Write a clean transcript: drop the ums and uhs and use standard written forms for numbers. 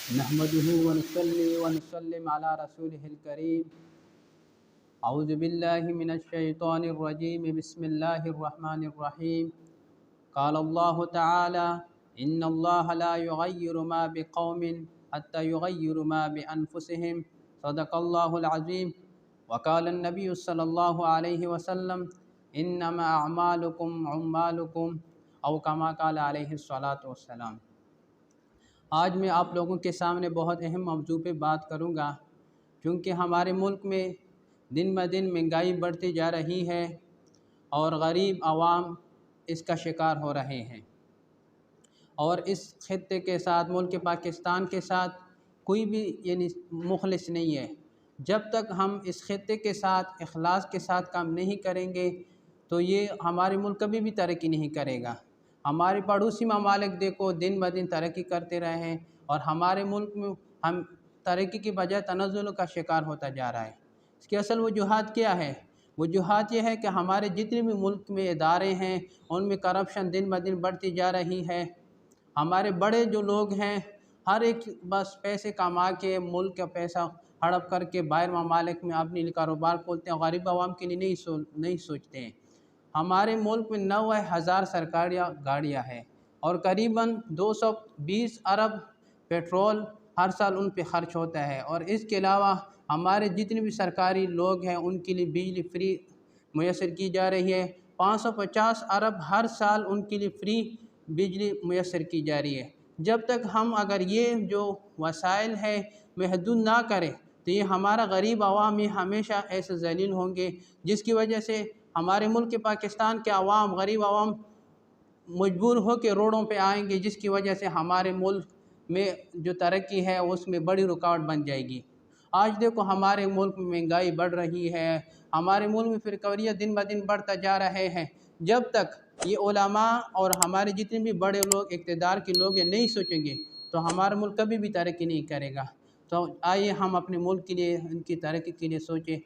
نحمده ونصلي ونسلم على رسوله الكريم. أعوذ بالله من الشيطان الرجيم. بسم الله الرحمن الرحيم. قال الله تعالى: إن الله لا يغير ما بقوم حتى يغيروا ما بأنفسهم. صدق الله العظيم. وقال النبي صلى الله عليه وسلم: إنما أعمالكم عمالكم، أو كما قال عليه الصلاة والسلام. آج میں آپ لوگوں کے سامنے بہت اہم موضوع پہ بات کروں گا، کیونکہ ہمارے ملک میں دن بہ دن مہنگائی بڑھتی جا رہی ہے اور غریب عوام اس کا شکار ہو رہے ہیں، اور اس خطے کے ساتھ، ملک پاکستان کے ساتھ کوئی بھی مخلص نہیں ہے. جب تک ہم اس خطے کے ساتھ اخلاص کے ساتھ کام نہیں کریں گے تو یہ ہمارے ملک کبھی بھی ترقی نہیں کرے گا. ہمارے پڑوسی ممالک دیکھو دن بہ دن ترقی کرتے رہے ہیں، اور ہمارے ملک میں ہم ترقی کی بجائے تنزل کا شکار ہوتا جا رہا ہے. اس کی اصل وجوہات کیا ہے؟ وجوہات یہ ہے کہ ہمارے جتنے بھی ملک میں ادارے ہیں ان میں کرپشن دن بہ دن بڑھتی جا رہی ہے. ہمارے بڑے جو لوگ ہیں ہر ایک بس پیسے کما کے، ملک کا پیسہ ہڑپ کر کے باہر ممالک میں اپنی کاروبار کھولتے ہیں، غریب عوام کے لیے نہیں سوچتے ہیں. ہمارے ملک میں 90,000 سرکاری گاڑیاں ہیں اور قریباً 220 ارب پیٹرول ہر سال ان پہ خرچ ہوتا ہے، اور اس کے علاوہ ہمارے جتنے بھی سرکاری لوگ ہیں ان کے لیے بجلی فری میسر کی جا رہی ہے. 550 ارب ہر سال ان کے لیے فری بجلی میسر کی جا رہی ہے. جب تک ہم اگر یہ جو وسائل ہے محدود نہ کریں تو یہ ہمارا غریب عوام یہ ہمیشہ ایسے ذلیل ہوں گے، جس کی وجہ سے ہمارے ملک پاکستان کے عوام، غریب عوام مجبور ہو کے روڈوں پہ آئیں گے، جس کی وجہ سے ہمارے ملک میں جو ترقی ہے اس میں بڑی رکاوٹ بن جائے گی. آج دیکھو ہمارے ملک میں مہنگائی بڑھ رہی ہے، ہمارے ملک میں فرقواریت دن بہ دن بڑھتا جا رہے ہیں. جب تک یہ علماء اور ہمارے جتنے بھی بڑے لوگ، اقتدار کے لوگ نہیں سوچیں گے تو ہمارا ملک کبھی بھی ترقی نہیں کرے گا. تو آئیے ہم اپنے ملک کے لیے، ان کی ترقی کے لیے سوچیں.